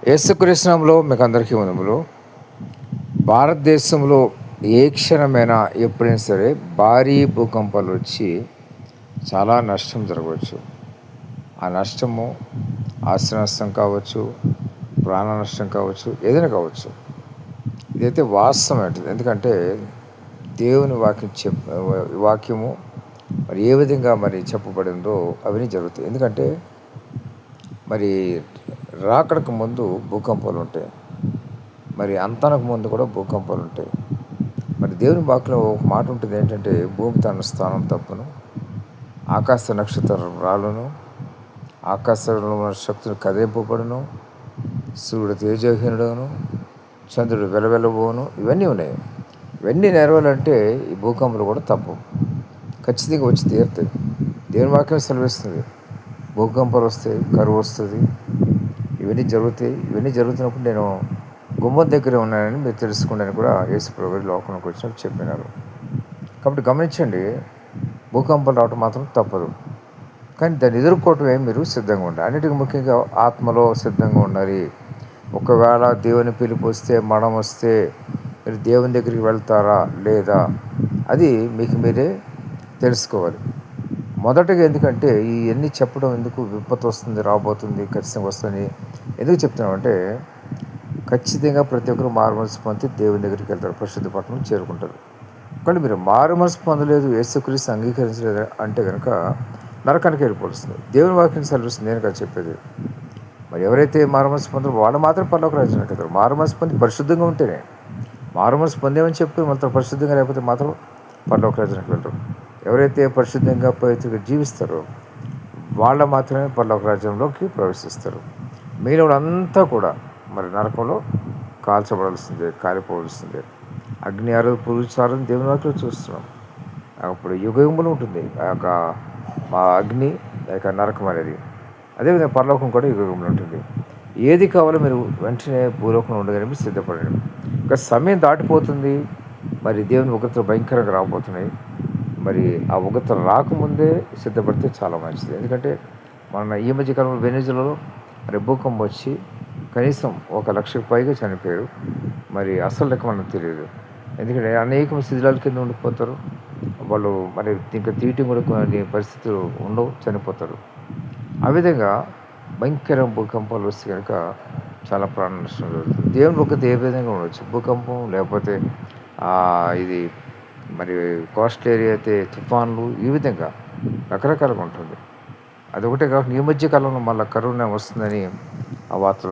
యేసుకృష్ణంలో మీకు అందరికీ వందములు. భారతదేశంలో ఏ క్షణమైనా ఎప్పుడైనా సరే భారీ భూకంపాలు వచ్చి చాలా నష్టం జరగవచ్చు. ఆ నష్టము ఆస్తి నష్టం కావచ్చు, ప్రాణ నష్టం కావచ్చు, ఏదైనా కావచ్చు. ఇదైతే వాస్తవమైనది. ఎందుకంటే దేవుని వాక్యము మరి ఏ విధంగా మరి చెప్పబడిందో అవన్నీ జరుగుతాయి. ఎందుకంటే మరి రాకడకు ముందు భూకంపాలు ఉంటాయి, మరి అంతానికి ముందు కూడా భూకంపాలు ఉంటాయి. మరి దేవుని వాక్యలో ఒక మాట ఉంటుంది ఏంటంటే, భూమి తన స్థానం తప్పును, ఆకాశ నక్షత్రం రాళ్ళను, ఆకాశంలో ఉన్న శక్తులు కదిలింపబడును, సూర్యుడు తేజహీనుడును, చంద్రుడు వెలవెలబోను. ఇవన్నీ ఉన్నాయి. ఇవన్నీ నెరవేరాలంటే ఈ భూకంపాలు కూడా తప్పు, ఖచ్చితంగా వచ్చి తీరుతాయి. దేవుని వాక్యం సెలవిస్తుంది, భూకంపాలు వస్తాయి, కరువు వస్తుంది, ఇవన్నీ జరుగుతాయి. ఇవన్నీ జరుగుతున్నప్పుడు నేను గుమ్మం దగ్గర ఉన్నానని మీరు తెలుసుకున్నాను కూడా యేసు ప్రభువు లోకంలోకి వచ్చినప్పుడు చెప్పినారు. కాబట్టి గమనించండి, భూకంపాలు రావటం మాత్రం తప్పదు, కానీ దాన్ని ఎదుర్కోవటమే మీరు సిద్ధంగా ఉండాలి. అన్నిటికీ ముఖ్యంగా ఆత్మలో సిద్ధంగా ఉండాలి. ఒకవేళ దేవుని పిలుపు వస్తే, మరణం వస్తే మీరు దేవుని దగ్గరికి వెళ్తారా లేదా, అది మీకు మీరే తెలుసుకోవాలి మొదటగా. ఎందుకంటే ఇవన్నీ చెప్పడం ఎందుకు, విపత్తు వస్తుంది, రాబోతుంది, ఖచ్చితంగా వస్తుంది ఎందుకు చెప్తున్నామంటే, ఖచ్చితంగా ప్రతి ఒక్కరు మారుమనసు పొంది దేవుని దగ్గరికి వెళ్తారు, పరిశుద్ధ పట్టణం చేరుకుంటారు. కానీ మీరు మారుమనసు పొందలేదు, యేసుక్రీస్తు అంగీకరించలేదు అంటే కనుక నరకానికి వెళ్ళిపోతుంది. దేవుని వాక్యం సెలవుస్తుంది, నేను కదా చెప్పేది. మరి ఎవరైతే మారుమనసు పొందారో వాళ్ళు మాత్రం పరలోక రాజ్యానికి వెళ్తారు. మారుమనసు పొంది పరిశుద్ధంగా ఉంటేనే. మారుమనసు పొందేమని చెప్పి మాత్రం పరిశుద్ధంగా లేకపోతే మాత్రం పరలోక రాజ్యానికి వెళ్ళరు. ఎవరైతే పరిశుద్ధంగా పవిత్రంగా జీవిస్తారో వాళ్ళ మాత్రమే పరలోక రాజ్యంలోకి ప్రవేశిస్తారు. మీలో అంతా కూడా మరి నరకంలో కాల్చబడాల్సిందే, కాలిపోవలసిందే. అగ్ని ఆరదు, పురుషారని దేవుని వాక్యం చూస్తున్నాం. అప్పుడు యుగములు ఉంటుంది ఆ యొక్క మా అగ్ని, ఆ యొక్క నరకం అనేది. అదేవిధంగా పరలోకం కూడా యుగములు ఉంటుంది. ఏది కావాలో మీరు వెంటనే భూలోకంలో ఉండగానే సిద్ధపడండి. ఇంకా సమయం దాటిపోతుంది, మరి దేవుని ఉగ్రతలు భయంకరంగా రాబోతున్నాయి. మరి ఆ ఉగ్రతలు రాకముందే సిద్ధపడితే చాలా మంచిది. ఎందుకంటే మన ఈ మధ్యకాలంలో వెనిజులాలో మరి భూకంపం వచ్చి కనీసం 1,00,000కు పైగా చనిపోయారు. మరి అసలు లెక్క మనకు తెలియదు. ఎందుకంటే అనేక శిథిలాల కింద ఉండిపోతారు వాళ్ళు. మరి ఇంకా తీయటం కూడా కొన్ని పరిస్థితులు ఉండవు, చనిపోతారు. ఆ విధంగా భయంకర భూకంపాలు వస్తే కనుక చాలా ప్రాణ నష్టం జరుగుతుంది. దేవుని ఒకటి ఏ విధంగా ఉండవచ్చు, భూకంపం లేకపోతే ఇది మరి కోస్టల్ ఏరియా అయితే తుఫాన్లు, ఈ విధంగా రకరకాలుగా ఉంటుంది. అదొకటే కాకుండా ఈ మధ్య కాలంలో మళ్ళీ కరోనా వస్తుందని ఆ వార్తలు